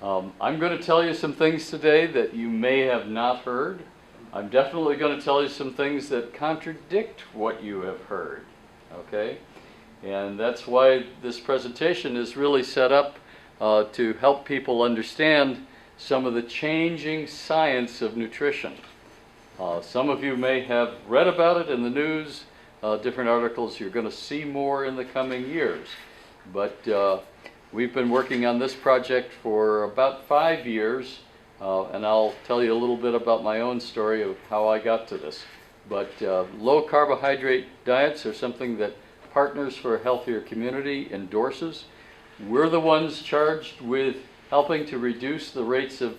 I'm going to tell you some things today that you may have not heard. I'm definitely going to tell you some things that contradict what you have heard, okay? And that's why this presentation is really set up to help people understand some of the changing science of nutrition. Some of you may have read about it in the news, different articles. You're going to see more in the coming years. But we've been working on this project for about 5 years, and I'll tell you a little bit about my own story of how I got to this. But low carbohydrate diets are something that Partners for a Healthier Community endorses. We're the ones charged with helping to reduce the rates of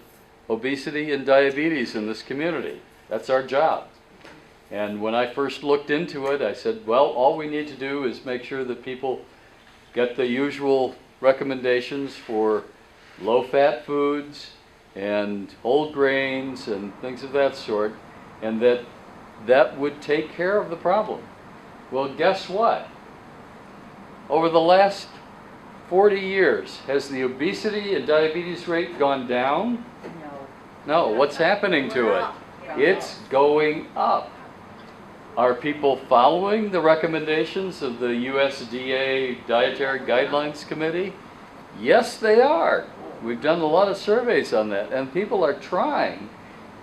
obesity and diabetes in this community. That's our job. And when I first looked into it, I said, well, all we need to do is make sure that people get the usual recommendations for low-fat foods and whole grains and things of that sort, and that would take care of the problem. Well, guess what? Over the last 40 years, has the obesity and diabetes rate gone down? No. No, what's happening to it? It's going up. Are people following the recommendations of the USDA Dietary Guidelines Committee? Yes, they are. We've done a lot of surveys on that, and people are trying,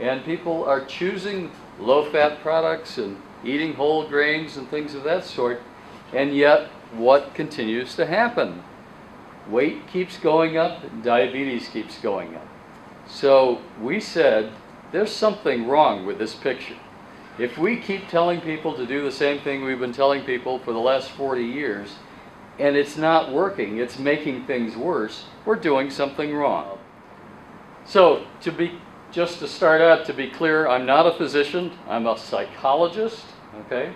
and people are choosing low-fat products and eating whole grains and things of that sort, and yet what continues to happen? Weight keeps going up, and diabetes keeps going up. So we said, there's something wrong with this picture. If we keep telling people to do the same thing we've been telling people for the last 40 years, and it's not working, it's making things worse, we're doing something wrong. So just to start out, to be clear, I'm not a physician, I'm a psychologist, okay?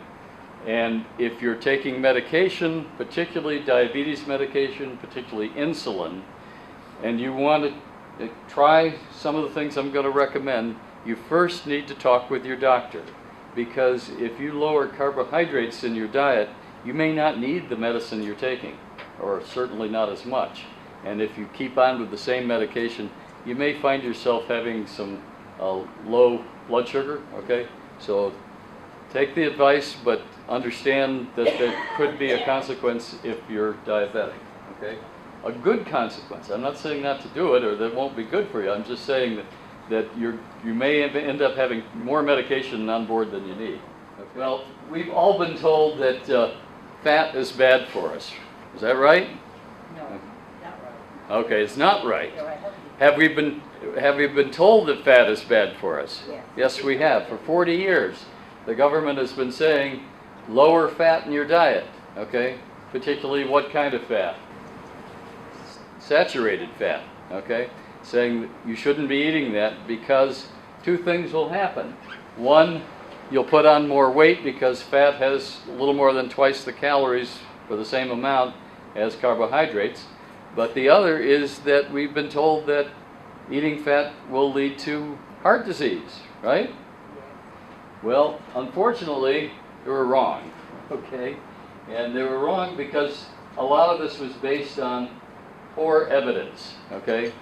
And if you're taking medication, particularly diabetes medication, particularly insulin, and you want to try some of the things I'm going to recommend, you first need to talk with your doctor. Because if you lower carbohydrates in your diet, you may not need the medicine you're taking, or certainly not as much. And if you keep on with the same medication, you may find yourself having some low blood sugar, okay? So take the advice, but understand that there could be a consequence if you're diabetic, okay? A good consequence. I'm not saying not to do it or that it won't be good for you. I'm just saying that you may end up having more medication on board than you need. Okay. Well, we've all been told that fat is bad for us. Is that right? No, not right. Okay, it's not right. Have we been told that fat is bad for us? Yes. Yes, we have. For 40 years, the government has been saying, lower fat in your diet, okay? Particularly what kind of fat? Saturated fat, okay? Saying that you shouldn't be eating that because two things will happen. One, you'll put on more weight because fat has a little more than twice the calories for the same amount as carbohydrates. But the other is that we've been told that eating fat will lead to heart disease, right? Well, unfortunately, they were wrong, okay? And they were wrong because a lot of this was based on poor evidence, okay?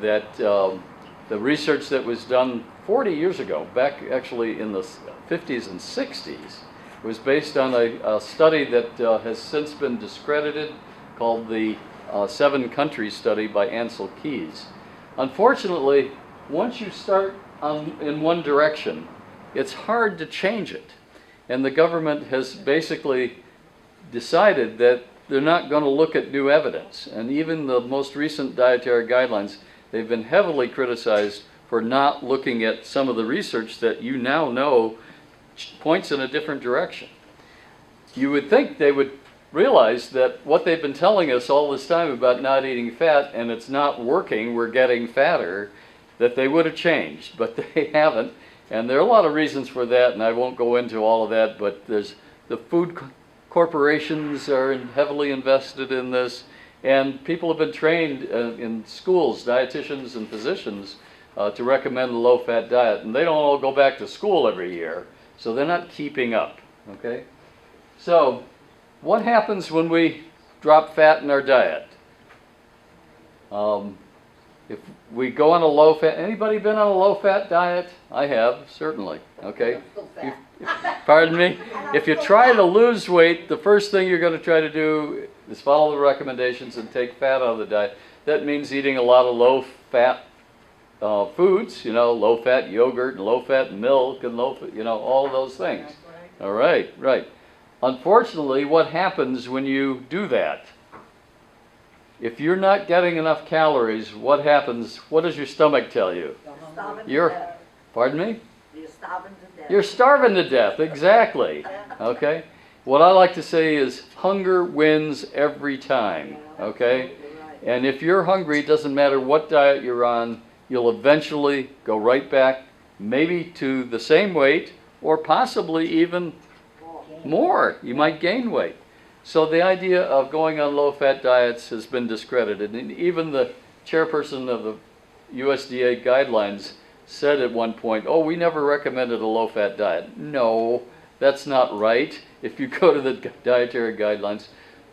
That the research that was done 40 years ago, back actually in the 50s and 60s, was based on a study that has since been discredited, called the 7-country study by Ansel Keys. Unfortunately, once you start in one direction, it's hard to change it. And the government has basically decided that they're not going to look at new evidence. And even the most recent dietary guidelines, they've been heavily criticized for not looking at some of the research that you now know points in a different direction. You would think they would realize that what they've been telling us all this time about not eating fat, and it's not working, we're getting fatter, that they would have changed, but they haven't. And there are a lot of reasons for that, and I won't go into all of that, but there's the food corporations are heavily invested in this, and people have been trained in schools, dietitians and physicians, to recommend a low-fat diet, and they don't all go back to school every year, so they're not keeping up, okay? So what happens when we drop fat in our diet? If we go on a low-fat, anybody been on a low-fat diet? I have, certainly, okay? Pardon me? If you try to lose weight, the first thing you're going to try to do is follow the recommendations and take fat out of the diet. That means eating a lot of low-fat foods, you know, low-fat yogurt and low-fat milk and all those things. All right, right. Unfortunately, what happens when you do that? If you're not getting enough calories, what happens? What does your stomach tell you? Pardon me? You're starving to death. You're starving to death, exactly. Okay? What I like to say is hunger wins every time, okay? And if you're hungry, it doesn't matter what diet you're on, you'll eventually go right back, maybe to the same weight, or possibly even more. You might gain weight. So the idea of going on low-fat diets has been discredited. And even the chairperson of the USDA guidelines said at one point, oh, we never recommended a low-fat diet. No, that's not right. If you go to the dietary guidelines,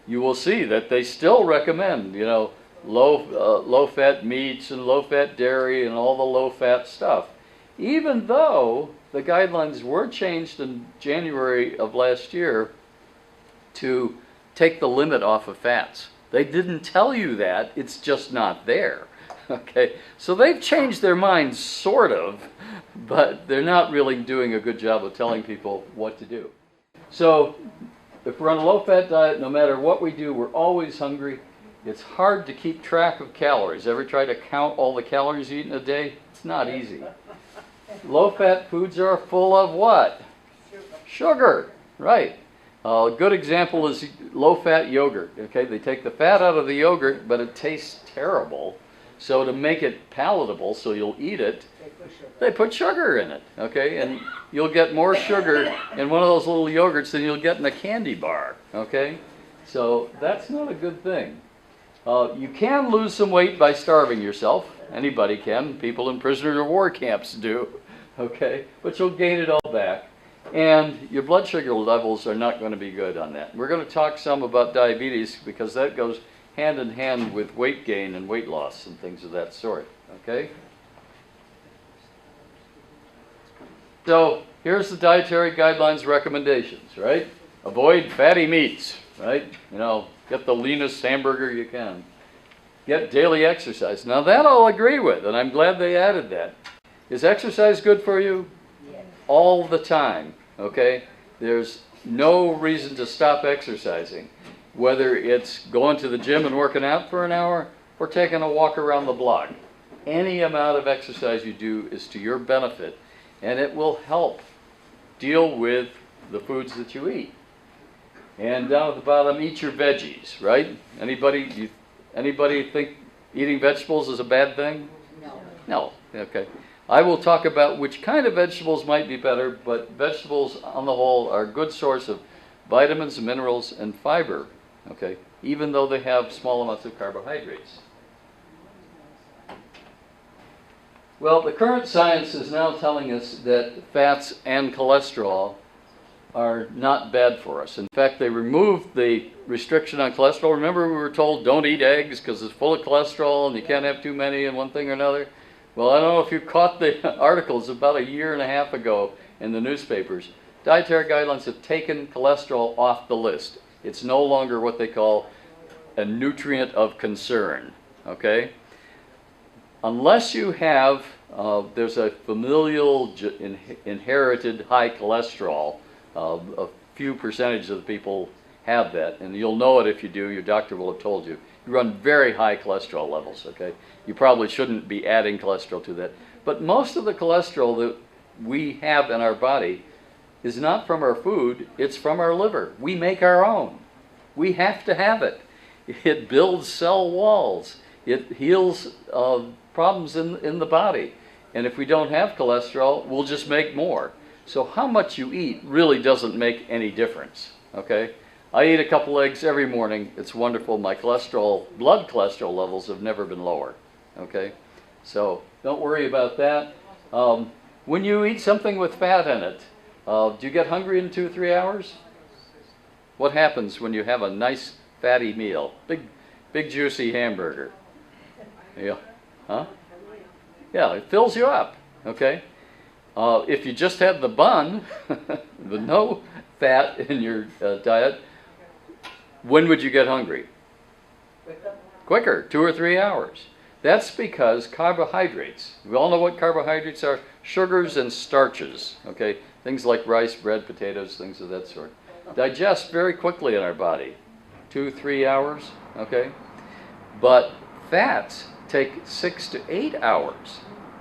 you will see that they still recommend, you know, low-fat meats and low-fat dairy and all the low-fat stuff. Even though the guidelines were changed in January of last year to take the limit off of fats. They didn't tell you that, it's just not there. Okay, so they've changed their minds, sort of, but they're not really doing a good job of telling people what to do. So if we're on a low-fat diet, no matter what we do, we're always hungry. It's hard to keep track of calories. Ever try to count all the calories you eat in a day? It's not easy. Low-fat foods are full of what? Sugar, right. A good example is low-fat yogurt. Okay, they take the fat out of the yogurt, but it tastes terrible. So to make it palatable, so you'll eat it, they put sugar in it. Okay, and you'll get more sugar in one of those little yogurts than you'll get in a candy bar. Okay, so that's not a good thing. You can lose some weight by starving yourself. Anybody can. People in prisoner of war camps do. Okay, but you'll gain it all back. And your blood sugar levels are not going to be good on that. We're going to talk some about diabetes because that goes hand in hand with weight gain and weight loss and things of that sort. Okay? So here's the dietary guidelines recommendations, right? Avoid fatty meats, right? You know, get the leanest hamburger you can. Get daily exercise. Now that I'll agree with, and I'm glad they added that. Is exercise good for you? All the time, okay? There's no reason to stop exercising, whether it's going to the gym and working out for an hour or taking a walk around the block. Any amount of exercise you do is to your benefit, and it will help deal with the foods that you eat. And down at the bottom, eat your veggies, right? Anybody think eating vegetables is a bad thing? No. No, okay. I will talk about which kind of vegetables might be better, but vegetables on the whole are a good source of vitamins, minerals, and fiber, okay, even though they have small amounts of carbohydrates. Well, the current science is now telling us that fats and cholesterol are not bad for us. In fact, they removed the restriction on cholesterol. Remember we were told don't eat eggs because it's full of cholesterol and you can't have too many and one thing or another? Well, I don't know if you caught the articles about a year and a half ago in the newspapers. Dietary guidelines have taken cholesterol off the list. It's no longer what they call a nutrient of concern, okay? Unless you have, there's a familial inherited high cholesterol, a few percentage of the people have that, and you'll know it if you do, your doctor will have told you. You run very high cholesterol levels, okay? You probably shouldn't be adding cholesterol to that. But most of the cholesterol that we have in our body is not from our food, it's from our liver. We make our own. We have to have it. It builds cell walls. It heals problems in the body. And if we don't have cholesterol, we'll just make more. So how much you eat really doesn't make any difference, okay? I eat a couple eggs every morning. It's wonderful. My blood cholesterol levels have never been lower, okay? So don't worry about that. When you eat something with fat in it, do you get hungry in 2 or 3 hours? What happens when you have a nice fatty meal? Big juicy hamburger. Yeah. Huh? Yeah, it fills you up, okay? If you just had the bun, with no fat in your diet, when would you get hungry? Quicker, 2 or 3 hours. That's because carbohydrates, we all know what carbohydrates are, sugars and starches, okay? Things like rice, bread, potatoes, things of that sort. Digest very quickly in our body, 2, 3 hours, okay? But fats take 6 to 8 hours.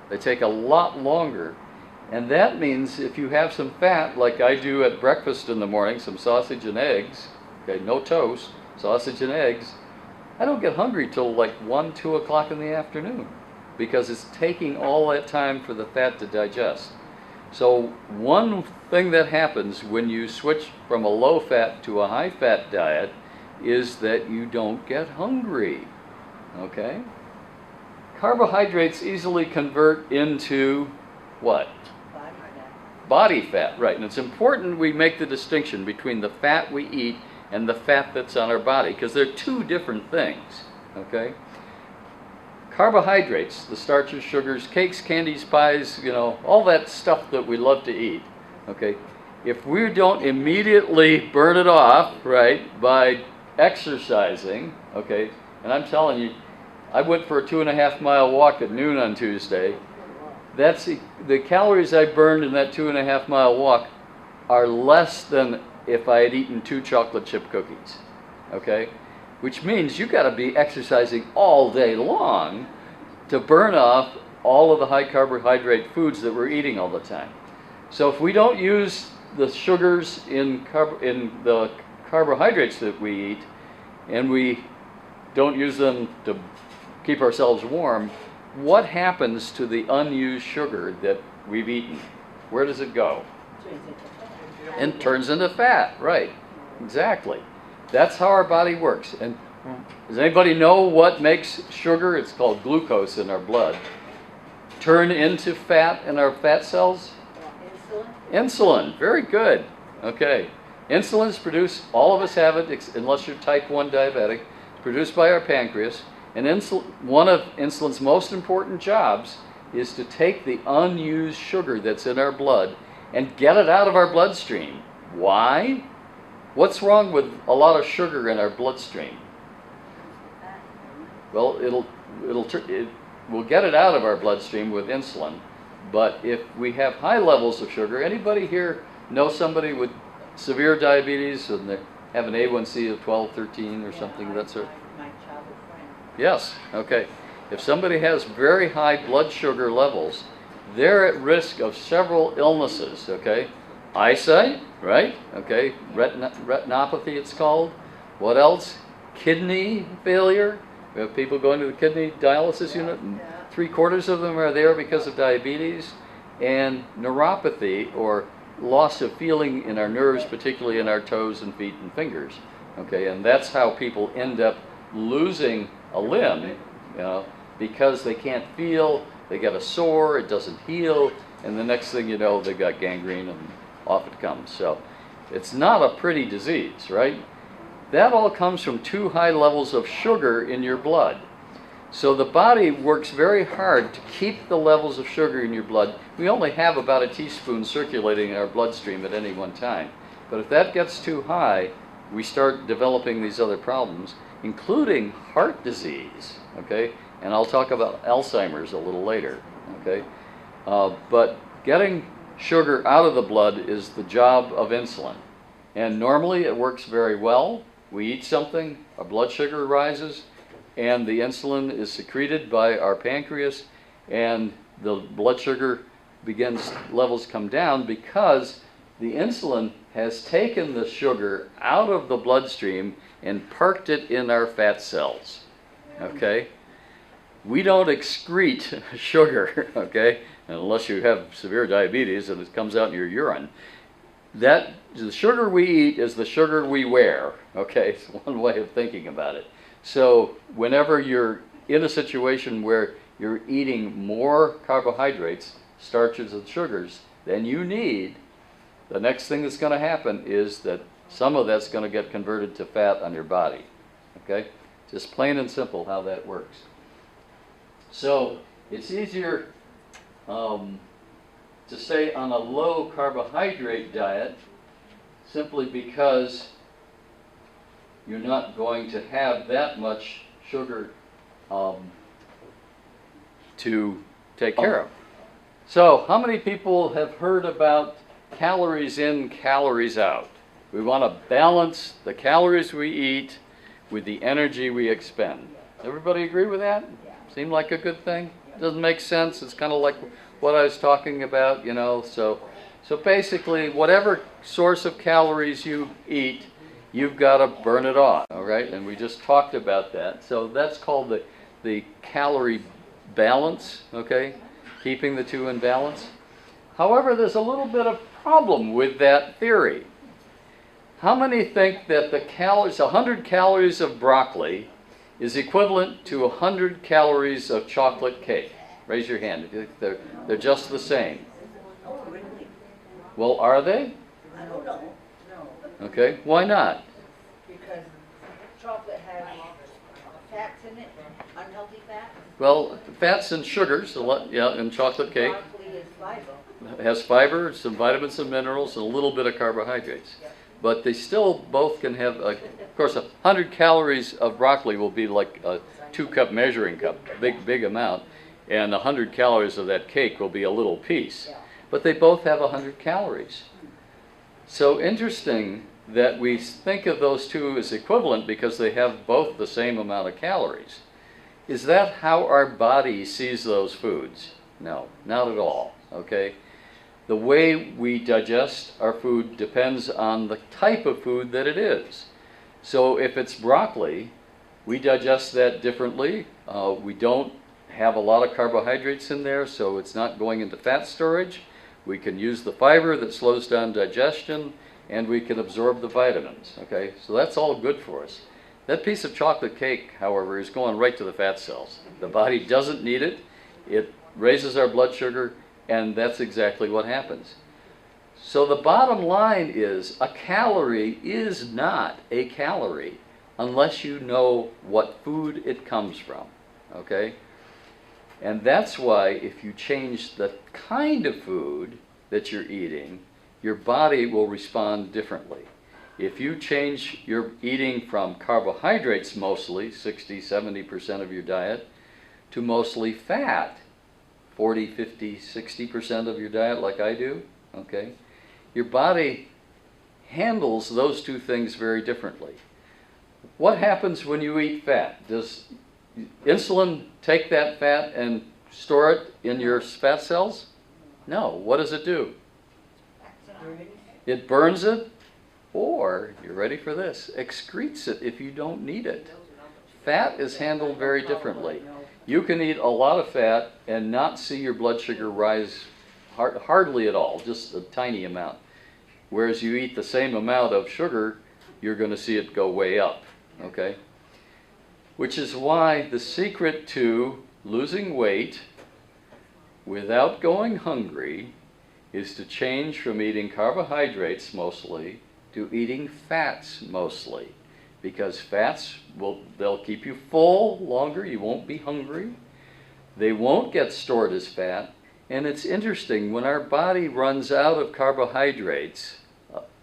They take a lot longer. And that means if you have some fat, like I do at breakfast in the morning, some sausage and eggs, okay, no toast, sausage and eggs, I don't get hungry till like 1, 2 o'clock in the afternoon because it's taking all that time for the fat to digest. So one thing that happens when you switch from a low-fat to a high-fat diet is that you don't get hungry, okay? Carbohydrates easily convert into what? Body fat, right. And it's important we make the distinction between the fat we eat and the fat that's on our body, because they're two different things, okay? Carbohydrates, the starches, sugars, cakes, candies, pies, you know, all that stuff that we love to eat, okay? If we don't immediately burn it off, right, by exercising, okay, and I'm telling you, I went for a 2.5-mile walk at noon on Tuesday. That's the calories I burned in that 2.5-mile walk are less than if I had eaten 2 chocolate chip cookies, okay? Which means you got to be exercising all day long to burn off all of the high carbohydrate foods that we're eating all the time. So if we don't use the sugars in the carbohydrates that we eat, and we don't use them to keep ourselves warm, what happens to the unused sugar that we've eaten? Where does it go? And turns into fat, right? Exactly. That's how our body works. And does anybody know what makes sugar, it's called glucose in our blood, turn into fat in our fat cells? Insulin. Very good. Okay. Insulin is produced, all of us have it, unless you're type 1 diabetic, produced by our pancreas. And one of insulin's most important jobs is to take the unused sugar that's in our blood and get it out of our bloodstream. Why? What's wrong with a lot of sugar in our bloodstream? Well, we'll get it out of our bloodstream with insulin, but if we have high levels of sugar, anybody here know somebody with severe diabetes and they have an A1C of 12, 13 or something of that sort? My childhood friend. Yes, okay. If somebody has very high blood sugar levels, they're at risk of several illnesses, okay? Eyesight, right? Okay, retinopathy it's called. What else? Kidney failure. We have people going to the kidney dialysis unit, and 3/4 of them are there because of diabetes. And neuropathy, or loss of feeling in our nerves, particularly in our toes and feet and fingers. Okay, and that's how people end up losing a limb, you know, because they can't feel, they get a sore, it doesn't heal, and the next thing you know, they've got gangrene and off it comes. So it's not a pretty disease, right? That all comes from too high levels of sugar in your blood. So the body works very hard to keep the levels of sugar in your blood. We only have about a teaspoon circulating in our bloodstream at any one time. But if that gets too high, we start developing these other problems, including heart disease, okay? And I'll talk about Alzheimer's a little later, okay? But getting sugar out of the blood is the job of insulin. And normally it works very well. We eat something, our blood sugar rises, and the insulin is secreted by our pancreas, and the blood sugar levels come down because the insulin has taken the sugar out of the bloodstream and parked it in our fat cells, okay? We don't excrete sugar, okay, unless you have severe diabetes and it comes out in your urine. The sugar we eat is the sugar we wear, okay? It's one way of thinking about it. So whenever you're in a situation where you're eating more carbohydrates, starches, and sugars than you need, the next thing that's going to happen is that some of that's going to get converted to fat on your body, okay? Just plain and simple how that works. So it's easier to stay on a low carbohydrate diet simply because you're not going to have that much sugar to take care of. So how many people have heard about calories in, calories out? We want to balance the calories we eat with the energy we expend. Everybody agree with that? Seem like a good thing? Doesn't make sense. It's kind of like what I was talking about, you know. So basically, whatever source of calories you eat, you've got to burn it off, all right? And we just talked about that. So that's called the calorie balance, okay? Keeping the two in balance. However, there's a little bit of problem with that theory. How many think that the calories, 100 calories of broccoli is equivalent to 100 calories of chocolate cake? Raise your hand if you think they're just the same. Oh, really? Well, are they? I don't know. No. Okay, why not? Because chocolate has fats in it, unhealthy fats. Well, fats and sugars, a lot, yeah, in chocolate cake. Broccoli is fiber. It has fiber, some vitamins and minerals, and a little bit of carbohydrates. But they still both can have, of course, 100 calories of broccoli will be like a 2-cup measuring cup, big amount, and 100 calories of that cake will be a little piece. But they both have 100 calories. So interesting that we think of those two as equivalent because they have both the same amount of calories. Is that how our body sees those foods? No, not at all, okay? The way we digest our food depends on the type of food that it is. So if it's broccoli, we digest that differently. We don't have a lot of carbohydrates in there, so it's not going into fat storage. We can use the fiber that slows down digestion, and we can absorb the vitamins, okay? So that's all good for us. That piece of chocolate cake, however, is going right to the fat cells. The body doesn't need it. It raises our blood sugar, and that's exactly what happens. So the bottom line is a calorie is not a calorie unless you know what food it comes from, okay? And that's why if you change the kind of food that you're eating, your body will respond differently. If you change your eating from carbohydrates mostly, 60-70% of your diet, to mostly fat, 40, 50, 60% of your diet like I do, okay? Your body handles those two things very differently. What happens when you eat fat? Does insulin take that fat and store it in your fat cells? No. What does it do? It burns it, or, you're ready for this, excretes it if you don't need it. Fat is handled very differently. You can eat a lot of fat and not see your blood sugar rise hardly at all, just a tiny amount. Whereas you eat the same amount of sugar, you're going to see it go way up, okay? Which is why the secret to losing weight without going hungry is to change from eating carbohydrates mostly to eating fats mostly. Because fats, they'll keep you full longer, you won't be hungry. They won't get stored as fat. And it's interesting, when our body runs out of carbohydrates,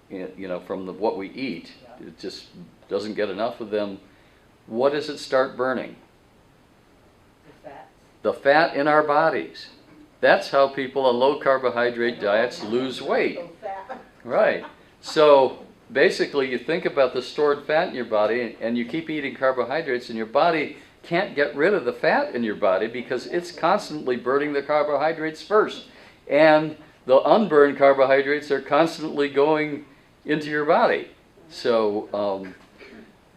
from what we eat, it just doesn't get enough of them, what does it start burning? The fat. The fat in our bodies. That's how people on low carbohydrate diets lose weight. So fat. Right. So basically you think about the stored fat in your body and you keep eating carbohydrates and your body can't get rid of the fat in your body because it's constantly burning the carbohydrates first. And the unburned carbohydrates are constantly going into your body. So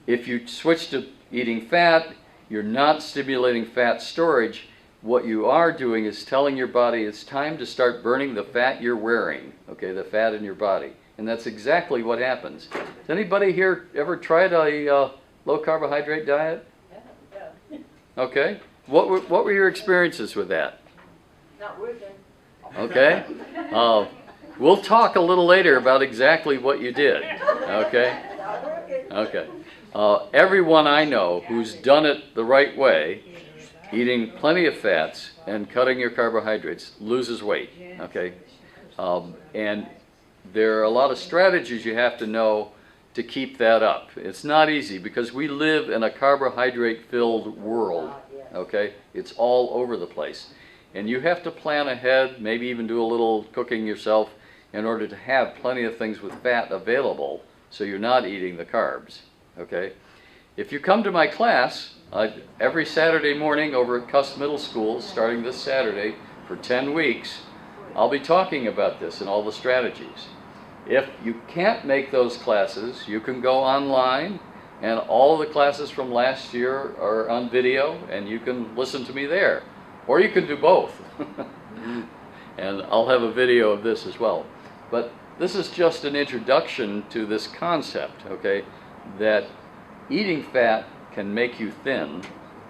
if you switch to eating fat, you're not stimulating fat storage. What you are doing is telling your body it's time to start burning the fat you're wearing, okay, the fat in your body. And that's exactly what happens. Has anybody here ever tried a low carbohydrate diet? Yeah. Okay. What were your experiences with that? Not working. Okay. We'll talk a little later about exactly what you did. Okay. Not working. Okay. Everyone I know who's done it the right way eating plenty of fats and cutting your carbohydrates loses weight, okay? And there are a lot of strategies you have to know to keep that up. It's not easy because we live in a carbohydrate-filled world, okay? It's all over the place. And you have to plan ahead, maybe even do a little cooking yourself in order to have plenty of things with fat available so you're not eating the carbs, okay? If you come to my class, every Saturday morning over at Cuss Middle School, starting this Saturday for 10 weeks, I'll be talking about this and all the strategies. If you can't make those classes, you can go online, and all of the classes from last year are on video, and you can listen to me there. Or you can do both. And I'll have a video of this as well. But this is just an introduction to this concept, okay, that eating fat can make you thin,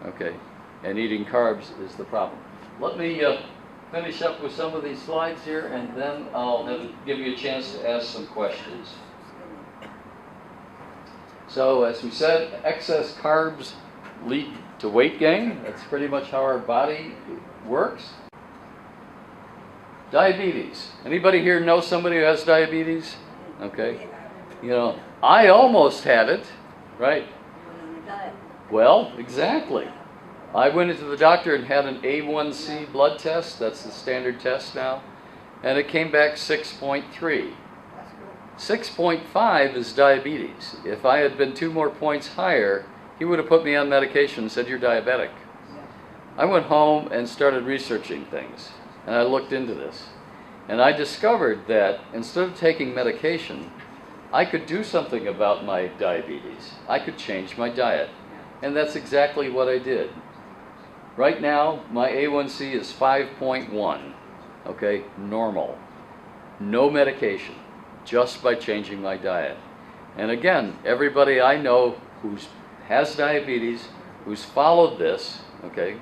okay, and eating carbs is the problem. Let me finish up with some of these slides here, and then I'll give you a chance to ask some questions. So, as we said, excess carbs lead to weight gain. That's pretty much how our body works. Diabetes. Anybody here know somebody who has diabetes? Okay. You know, I almost had it, right? Well, exactly. I went into the doctor and had an A1C blood test. That's the standard test now. And it came back 6.3. 6.5 is diabetes. If I had been 2 more points higher, he would have put me on medication and said, "You're diabetic." I went home and started researching things. And I looked into this. And I discovered that instead of taking medication, I could do something about my diabetes. I could change my diet. And that's exactly what I did. Right now, my A1C is 5.1, okay, normal. No medication, just by changing my diet. And again, everybody I know who has diabetes, who's followed this, okay,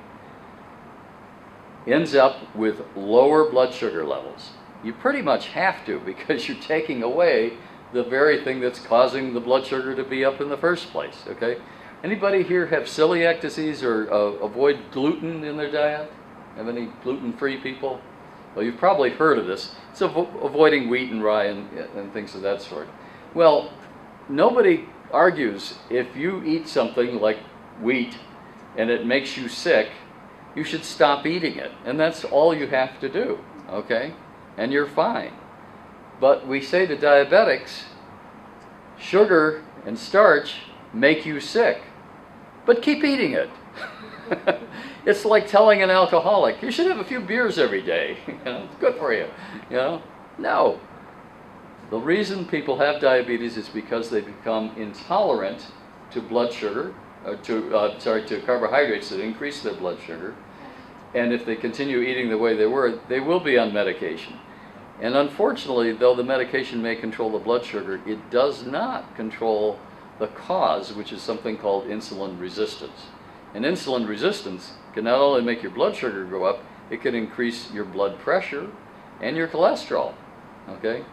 ends up with lower blood sugar levels. You pretty much have to, because you're taking away the very thing that's causing the blood sugar to be up in the first place, okay? Anybody here have celiac disease or avoid gluten in their diet? Have any gluten-free people? Well, you've probably heard of this. It's avoiding wheat and rye and things of that sort. Well, nobody argues if you eat something like wheat and it makes you sick, you should stop eating it. And that's all you have to do, okay? And you're fine. But we say to diabetics, sugar and starch make you sick, but keep eating it. It's like telling an alcoholic, you should have a few beers every day. You know, it's good for you. You know? No. The reason people have diabetes is because they become intolerant to blood sugar, to carbohydrates that increase their blood sugar. And if they continue eating the way they were, they will be on medication. And unfortunately, though the medication may control the blood sugar, it does not control the cause, which is something called insulin resistance. And insulin resistance can not only make your blood sugar go up, it can increase your blood pressure and your cholesterol, okay?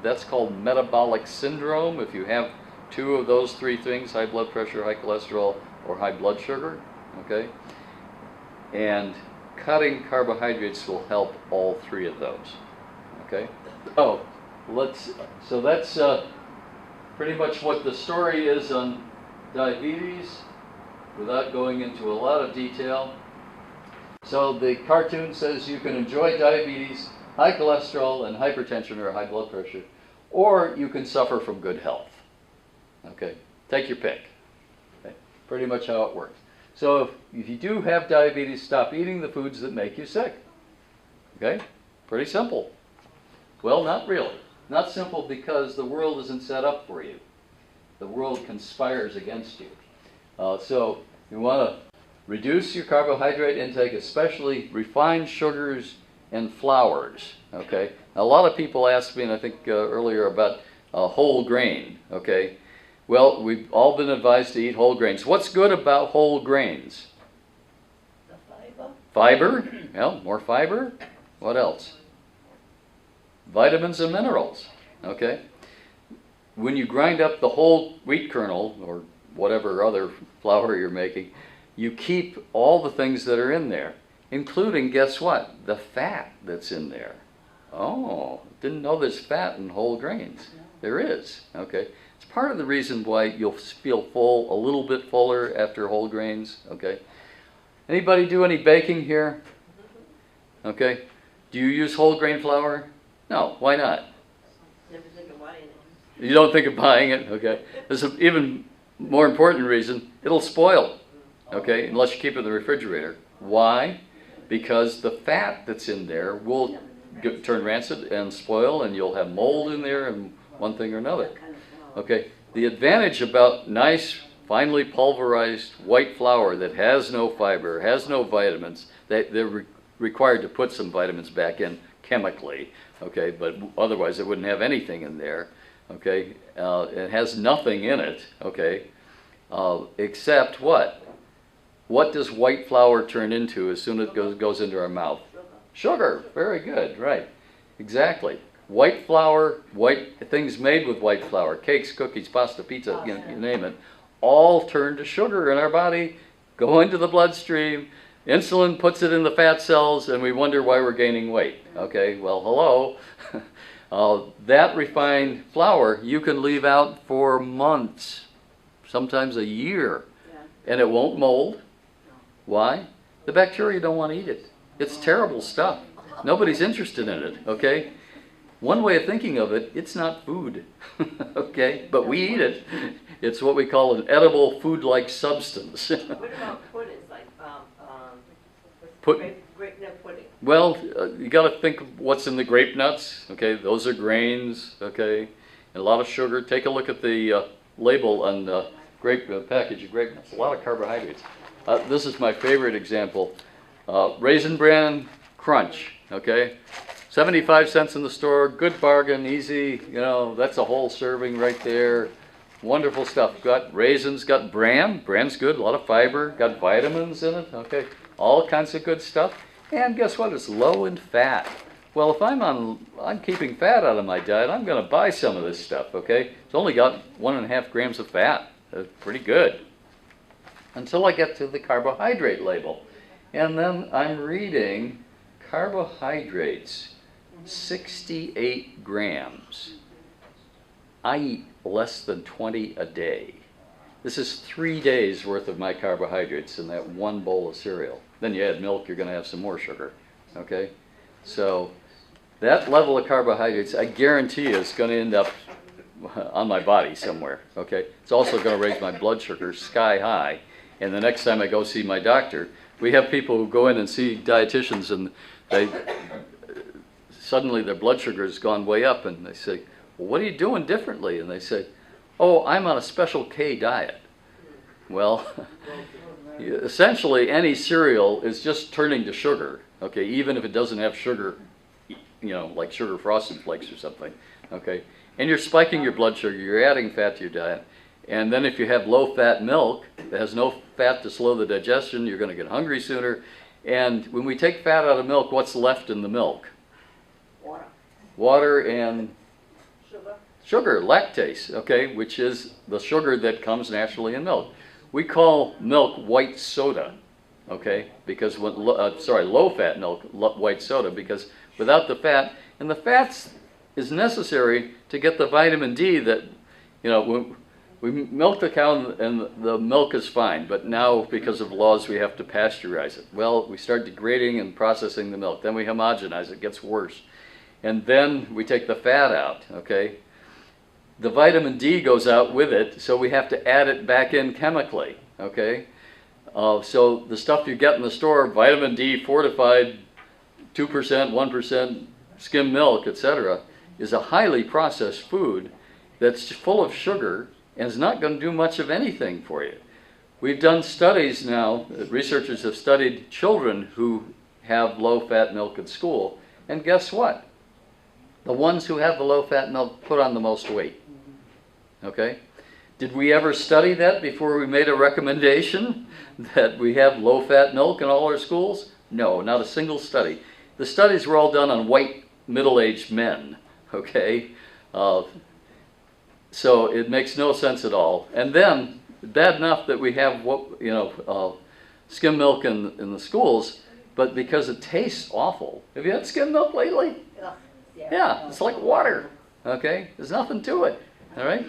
That's called metabolic syndrome. If you have 2 of those 3 things, high blood pressure, high cholesterol, or high blood sugar, okay? And cutting carbohydrates will help all 3 of those, okay? Oh, so that's pretty much what the story is on diabetes, without going into a lot of detail. So the cartoon says you can enjoy diabetes, high cholesterol, and hypertension or high blood pressure, or you can suffer from good health. Okay, take your pick. Okay. Pretty much how it works. So if you do have diabetes, stop eating the foods that make you sick. Okay, pretty simple. Well, not really. Not simple because the world isn't set up for you. The world conspires against you. So you want to reduce your carbohydrate intake, especially refined sugars and flours. Okay. Now, a lot of people ask me, and I think earlier, about whole grain. Okay. Well, we've all been advised to eat whole grains. What's good about whole grains? The fiber. Fiber. Well, more fiber. What else? Vitamins and minerals. Okay. When you grind up the whole wheat kernel or whatever other flour you're making, you keep all the things that are in there, including, guess what? The fat that's in there. Oh, didn't know there's fat in whole grains. There is, okay? It's part of the reason why you'll feel full, a little bit fuller after whole grains, okay? Anybody do any baking here? Okay. Do you use whole grain flour? No, why not? Never think of buying it. You don't think of buying it, okay? There's an even more important reason. It'll spoil, okay, unless you keep it in the refrigerator. Why? Because the fat that's in there will turn rancid and spoil, and you'll have mold in there and one thing or another. Okay, the advantage about nice, finely pulverized white flour that has no fiber, has no vitamins, they're required to put some vitamins back in chemically, okay, but otherwise it wouldn't have anything in there, okay. It has nothing in it, okay, except what? What does white flour turn into as soon as it goes into our mouth? Sugar. Very good, right. Exactly. White flour, things made with white flour, cakes, cookies, pasta, pizza, you name it, all turn to sugar in our body, go into the bloodstream, insulin puts it in the fat cells, and we wonder why we're gaining weight. Okay, well, hello. That refined flour you can leave out for months, sometimes a year, and it won't mold. Why? The bacteria don't want to eat it. It's terrible stuff. Nobody's interested in it, okay? One way of thinking of it, it's not food, okay? But we eat it. It's what we call an edible food-like substance. What about puddings, like grape nut pudding? Well, you got to think of what's in the grape nuts, okay? Those are grains, okay? And a lot of sugar. Take a look at the label on the package of grape nuts. A lot of carbohydrates. This is my favorite example. Raisin Bran Crunch, okay? 75 cents in the store, good bargain, easy, you know, that's a whole serving right there. Wonderful stuff. Got raisins, got bran. Bran's good, a lot of fiber, got vitamins in it, okay? All kinds of good stuff. And guess what? It's low in fat. Well, if I'm keeping fat out of my diet, I'm going to buy some of this stuff, okay? It's only got 1.5 grams of fat. That's pretty good. Until I get to the carbohydrate label. And then I'm reading carbohydrates, 68 grams. I eat less than 20 a day. This is 3 days worth of my carbohydrates in that one bowl of cereal. Then you add milk, you're going to have some more sugar, okay? So that level of carbohydrates, I guarantee you, is going to end up on my body somewhere, okay? It's also going to raise my blood sugar sky high. And the next time I go see my doctor, we have people who go in and see dietitians, and suddenly their blood sugar has gone way up, and they say, well, what are you doing differently? And they say, oh, I'm on a special K diet. Well, essentially any cereal is just turning to sugar, okay, even if it doesn't have sugar, you know, like sugar frosted flakes or something, okay? And you're spiking your blood sugar, you're adding fat to your diet. And then if you have low-fat milk that has no fat to slow the digestion, you're going to get hungry sooner. And when we take fat out of milk, what's left in the milk? Water. Water and Sugar. sugar, lactase, okay, which is the sugar that comes naturally in milk. We call milk white soda, okay, because when, low-fat milk, white soda, because without the fat, and the fats is necessary to get the vitamin D that, you know, we milk the cow and the milk is fine, but now because of laws we have to pasteurize it. Well, we start degrading and processing the milk. Then we homogenize it, it gets worse. And then we take the fat out, okay? The vitamin D goes out with it, so we have to add it back in chemically, okay? So the stuff you get in the store, vitamin D fortified, 2%, 1% skim milk, etc., is a highly processed food that's full of sugar and is not going to do much of anything for you. We've done studies now, researchers have studied children who have low-fat milk at school, and guess what? The ones who have the low-fat milk put on the most weight, okay? Did we ever study that before we made a recommendation that we have low-fat milk in all our schools? No, not a single study. The studies were all done on white, middle-aged men, okay? So it makes no sense at all. And then, bad enough that we have what, you know, skim milk in the schools, but because it tastes awful. Have you had skim milk lately? Ugh, Yeah, it's like water, okay? There's nothing to it, all right?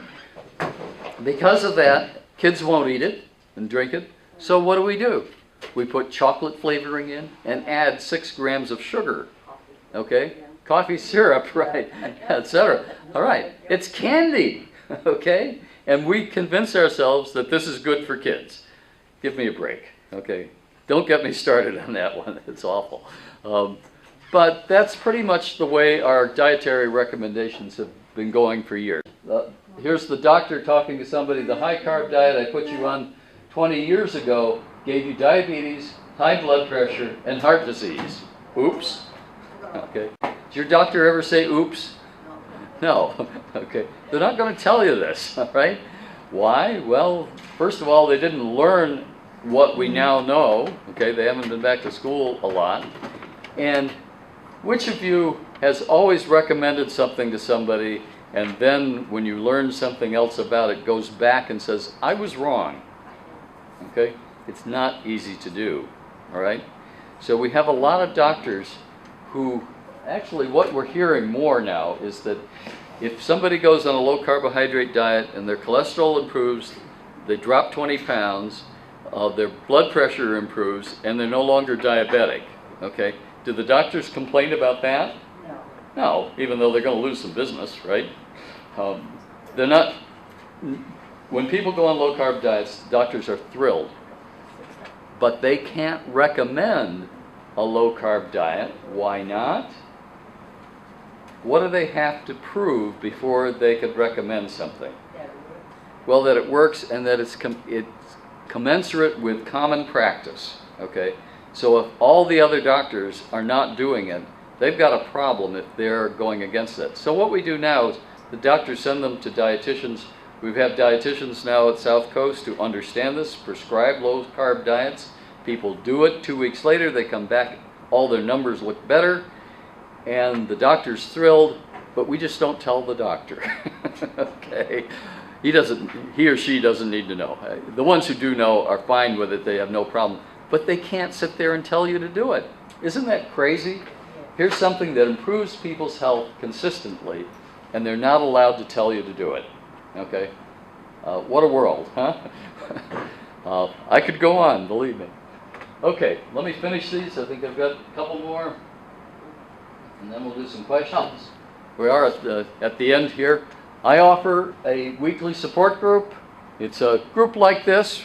Because of that, kids won't eat it and drink it. So what do? We put chocolate flavoring in and add 6 grams of sugar, okay? Coffee syrup, right, etc. All right, it's candy, okay? And we convince ourselves that this is good for kids. Give me a break, okay? Don't get me started on that one, it's awful. But that's pretty much the way our dietary recommendations have been going for years. Here's the doctor talking to somebody. The high carb diet I put you on 20 years ago gave you diabetes, high blood pressure, and heart disease. Oops. Okay. Did your doctor ever say oops? No. Okay. They're not going to tell you this, all right? Why? Well, first of all, they didn't learn what we now know. Okay, they haven't been back to school a lot. And which of you has always recommended something to somebody, and then when you learn something else about it, goes back and says, I was wrong? Okay? It's not easy to do, all right? So we have a lot of doctors who, actually what we're hearing more now is that if somebody goes on a low carbohydrate diet and their cholesterol improves, they drop 20 pounds, their blood pressure improves, and they're no longer diabetic, okay? Do the doctors complain about that? No. No, even though they're going to lose some business, right? They're not, when people go on low carb diets, doctors are thrilled, but they can't recommend a low carb diet. Why not? What do they have to prove before they could recommend something? Well, that it works and that it's commensurate with common practice, okay? So if all the other doctors are not doing it, they've got a problem if they're going against it. So what we do now is the doctors send them to dietitians. We have dietitians now at South Coast who understand this, prescribe low carb diets. People do it. 2 weeks later, they come back, all their numbers look better, and the doctor's thrilled, but we just don't tell the doctor, okay? He or she doesn't need to know. The ones who do know are fine with it, they have no problem. But they can't sit there and tell you to do it. Isn't that crazy? Here's something that improves people's health consistently, and they're not allowed to tell you to do it. Okay? What a world, huh? I could go on, believe me. Okay, let me finish these. I think I've got a couple more, and then we'll do some questions. We are at the end here. I offer a weekly support group. It's a group like this.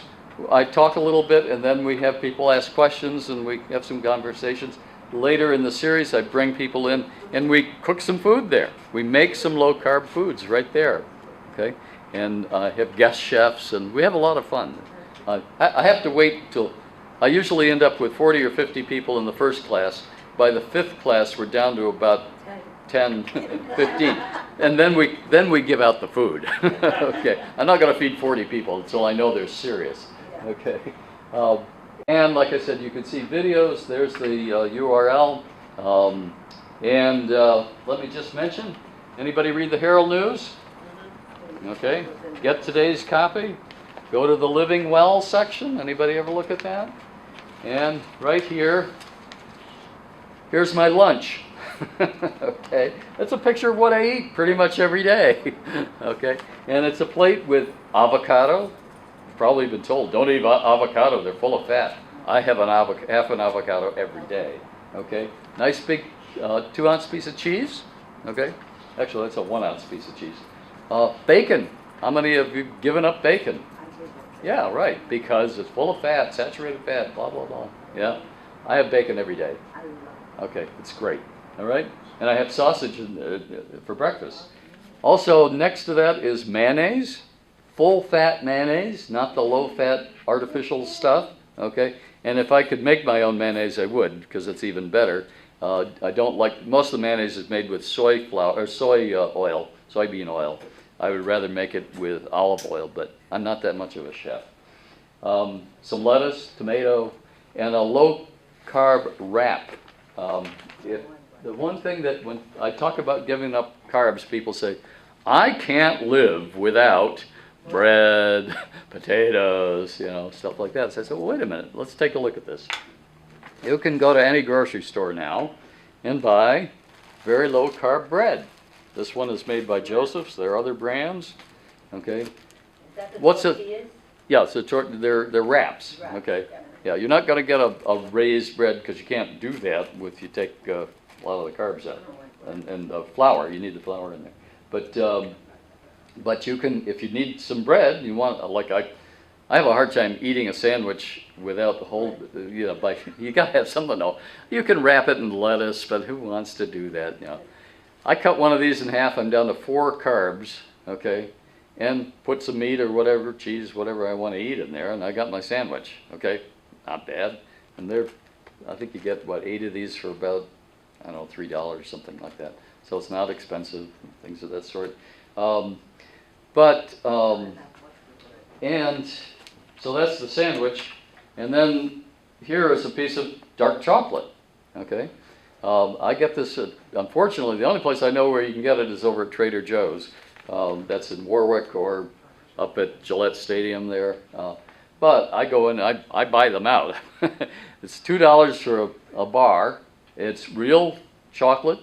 I talk a little bit, and then we have people ask questions, and we have some conversations. Later in the series, I bring people in, and we cook some food there. We make some low-carb foods right there, okay? And have guest chefs, and we have a lot of fun. I have to wait till, I usually end up with 40 or 50 people in the first class. By the 5th class, we're down to about 10, 15. And then we give out the food. Okay, I'm not going to feed 40 people until I know they're serious. Okay, and like I said, you can see videos. There's the URL. And let me just mention, anybody read the Herald News? Okay, get today's copy. Go to the Living Well section. Anybody ever look at that? And right here, here's my lunch. Okay, that's a picture of what I eat pretty much every day. Okay, and it's a plate with avocado. You've probably been told, don't eat avocado, they're full of fat. I have half an avocado every day. Okay, nice big 2-ounce piece of cheese. Okay, actually that's a 1-ounce piece of cheese. Bacon. How many of you given up bacon? Yeah, right, because it's full of fat, saturated fat, blah, blah, blah. Yeah, I have bacon every day. Okay, it's great. All right, and I have sausage for breakfast. Also, next to that is mayonnaise, full-fat mayonnaise, not the low-fat artificial stuff. Okay, and if I could make my own mayonnaise, I would, because it's even better. I don't like, most of the mayonnaise is made with soy flour or soybean oil. I would rather make it with olive oil, but I'm not that much of a chef. Some lettuce, tomato, and a low-carb wrap. The one thing that when I talk about giving up carbs, people say, I can't live without bread, potatoes, you know, stuff like that. So I said, well, wait a minute, let's take a look at this. You can go to any grocery store now and buy very low carb bread. This one is made by Joseph's. There are other brands. Okay. Is that the What's it? tortillas? Yeah, so they're wraps. Wraps, Okay. yeah. Yeah, you're not going to get a raised bread because you can't do that with you take a lot of the carbs out and flour. You need the flour in there. But you can, if you need some bread, you want, like I have a hard time eating a sandwich without the whole, you know, you got to have something though. You can wrap it in lettuce, but who wants to do that, you know? I cut one of these in half. I'm down to 4 carbs, okay, and put some meat or whatever, cheese, whatever I want to eat in there, and I got my sandwich, okay? Not bad. And I think you get, what, 8 of these for about, I don't know, $3, something like that. So it's not expensive, things of that sort. And so that's the sandwich. And then here is a piece of dark chocolate, okay? I get this, unfortunately, the only place I know where you can get it is over at Trader Joe's. That's in Warwick or up at Gillette Stadium there. But I go in, I buy them out. It's $2 for a bar. It's real chocolate,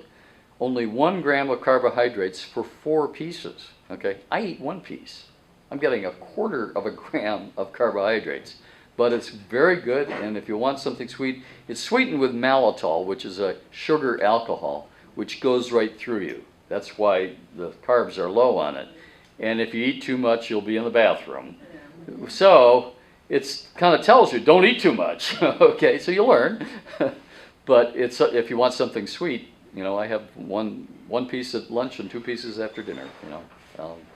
only 1 gram of carbohydrates for 4 pieces. Okay, I eat 1 piece. I'm getting 1/4 of a gram of carbohydrates, but it's very good. And if you want something sweet, it's sweetened with maltitol, which is a sugar alcohol, which goes right through you. That's why the carbs are low on it. And if you eat too much, you'll be in the bathroom. So it kind of tells you, don't eat too much. Okay, so you learn. But it's if you want something sweet, you know, I have one piece at lunch and 2 pieces after dinner, you know,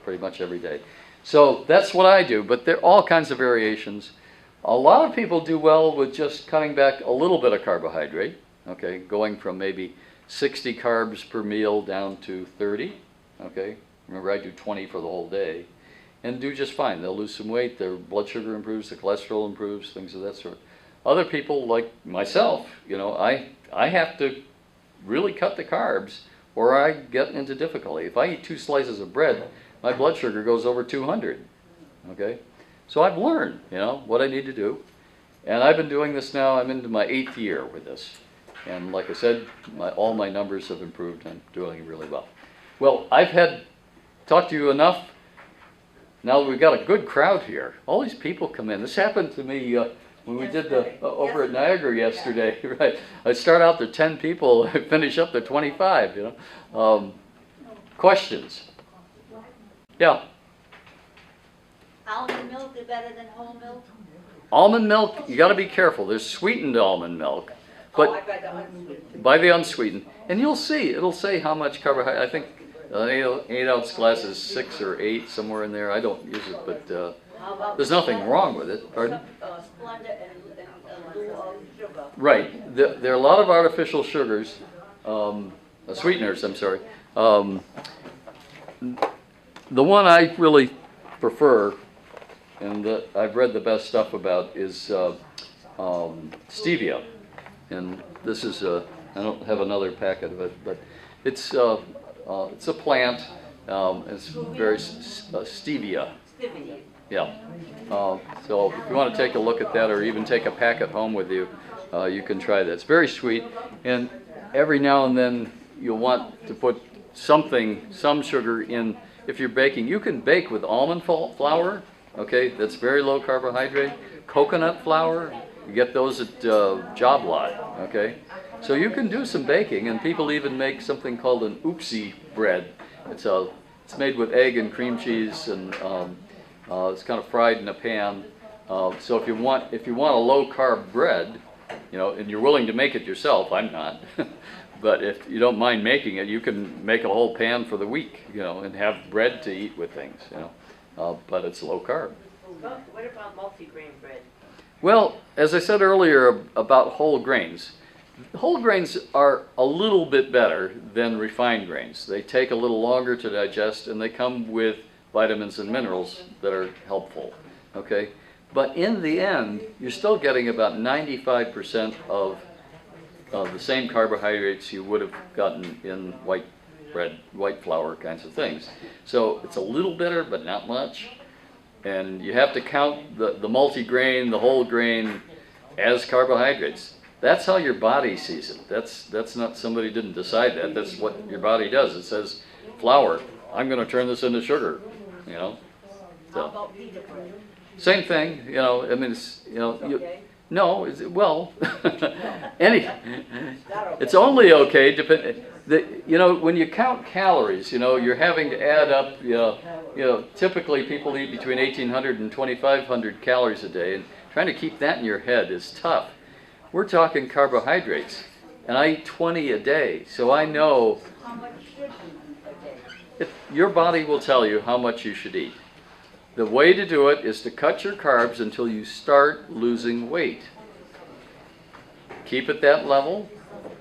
pretty much every day. So that's what I do, but there are all kinds of variations. A lot of people do well with just cutting back a little bit of carbohydrate, okay, going from maybe 60 carbs per meal down to 30, okay. Remember, I do 20 for the whole day, and do just fine. They'll lose some weight, their blood sugar improves, the cholesterol improves, things of that sort. Other people, like myself, you know, I have to really cut the carbs or I get into difficulty. If I eat 2 slices of bread, my blood sugar goes over 200, okay? So I've learned, you know, what I need to do. And I've been doing this now, I'm into my 8th year with this. And like I said, all my numbers have improved. I'm doing really well. Well, I've talked to you enough. Now we've got a good crowd here. All these people come in. This happened to me when we did the over at Niagara yesterday, right? I start out to 10 people, I finish up to 25, you know. Questions? Yeah. Almond milk is better than whole milk? Almond milk, you got to be careful. There's sweetened almond milk, but I buy the unsweetened. buy the unsweetened, and you'll see. It'll say how much carbohydrate. I think an 8-ounce glass is 6 or 8, somewhere in there. I don't use it, but How about there's nothing wrong with it. Pardon? Splenda and a little sugar. Right. There are a lot of artificial sugars, sweeteners, I'm sorry. The one I really prefer, and that I've read the best stuff about, is stevia. And this is, I don't have another packet of it, but it's a plant. It's very stevia. Stevia. Yeah. So if you want to take a look at that, or even take a packet home with you, you can try that. It's very sweet, and every now and then you'll want to put some sugar in. If you're baking, you can bake with almond flour, okay, that's very low carbohydrate. Coconut flour, you get those at Job Lot, okay. So you can do some baking, and people even make something called an oopsie bread. It's made with egg and cream cheese, and it's kind of fried in a pan. So if you want a low carb bread, you know, and you're willing to make it yourself, I'm not. But if you don't mind making it, you can make a whole pan for the week, you know, and have bread to eat with things, you know. But it's low carb. What about multi-grain bread? Well, as I said earlier about whole grains are a little bit better than refined grains. They take a little longer to digest, and they come with vitamins and minerals that are helpful, okay? But in the end, you're still getting about 95% of the same carbohydrates you would have gotten in white bread, white flour kinds of things. So it's a little bitter, but not much. And you have to count the multigrain, the whole grain as carbohydrates. That's how your body sees it. That's not, somebody didn't decide that. That's what your body does. It says flour. I'm going to turn this into sugar, you know. How So, about pita bread? same thing, you know. I mean, it's, you know, Okay. no, well, any, Not okay. it's only okay you know, when you count calories, you know, you're having to add up, you know, typically people eat between 1,800 and 2,500 calories a day, and trying to keep that in your head is tough. We're talking carbohydrates, and I eat 20 a day, so I know How much should you eat a day? your body will tell you how much you should eat. The way to do it is to cut your carbs until you start losing weight. Keep it that level.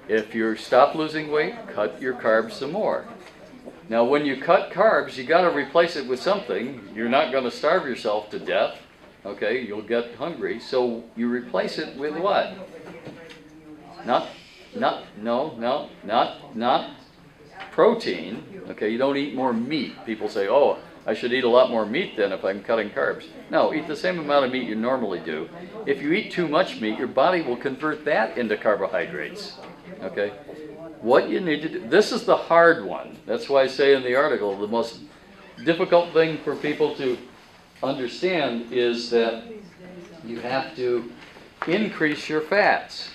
If you stop losing weight, cut your carbs some more. Now, when you cut carbs, you got to replace it with something. You're not going to starve yourself to death. Okay, you'll get hungry. So you replace it with what? Not protein. Okay, you don't eat more meat. People say, oh, I should eat a lot more meat then if I'm cutting carbs. No, eat the same amount of meat you normally do. If you eat too much meat, your body will convert that into carbohydrates. Okay? What you need to do, this is the hard one. That's why I say in the article, the most difficult thing for people to understand is that you have to increase your fats.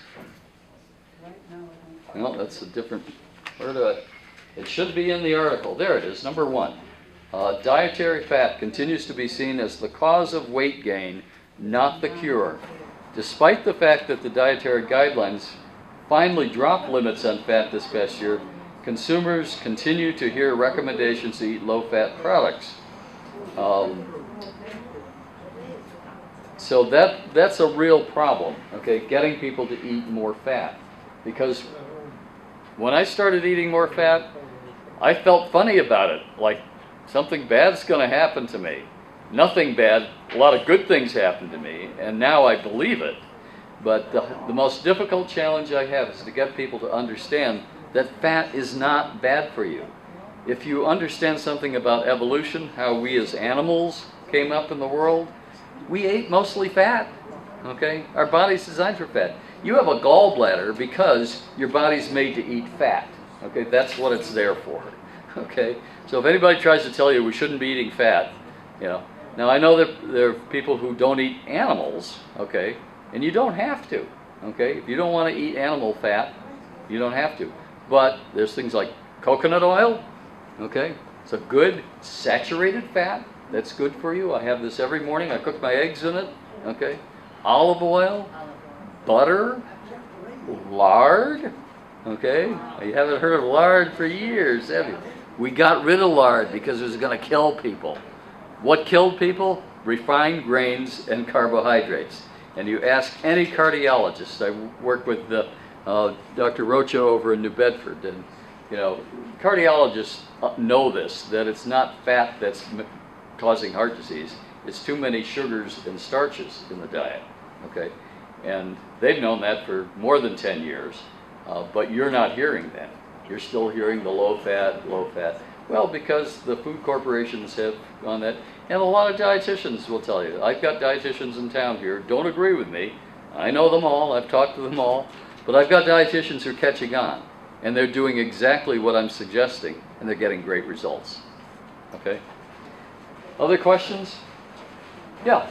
Well, that's a different, it should be in the article. There it is, number 1. Dietary fat continues to be seen as the cause of weight gain, not the cure. Despite the fact that the Dietary Guidelines finally dropped limits on fat this past year, consumers continue to hear recommendations to eat low-fat products. So that's a real problem, okay, getting people to eat more fat. Because when I started eating more fat, I felt funny about it, like something bad's going to happen to me. Nothing bad, a lot of good things happened to me, and now I believe it. But the most difficult challenge I have is to get people to understand that fat is not bad for you. If you understand something about evolution, how we as animals came up in the world, we ate mostly fat, okay? Our body's designed for fat. You have a gallbladder because your body's made to eat fat, okay? That's what it's there for, okay? So if anybody tries to tell you we shouldn't be eating fat, you know. Now I know that there are people who don't eat animals, okay? And you don't have to, okay? If you don't want to eat animal fat, you don't have to. But there's things like coconut oil, okay? It's a good saturated fat. That's good for you. I have this every morning. I cook my eggs in it, okay? Olive oil, butter, lard, okay? You haven't heard of lard for years, have you? We got rid of lard because it was going to kill people. What killed people? Refined grains and carbohydrates. And you ask any cardiologist. I work with Dr. Rocha over in New Bedford, and you know, cardiologists know this, that it's not fat that's causing heart disease. It's too many sugars and starches in the diet, okay? And they've known that for more than 10 years, but you're not hearing that. You're still hearing the low fat, low fat. Well, because the food corporations have gone that, and a lot of dietitians will tell you. I've got dietitians in town here, don't agree with me. I know them all, I've talked to them all, but I've got dietitians who are catching on, and they're doing exactly what I'm suggesting, and they're getting great results. Okay? Other questions? Yeah.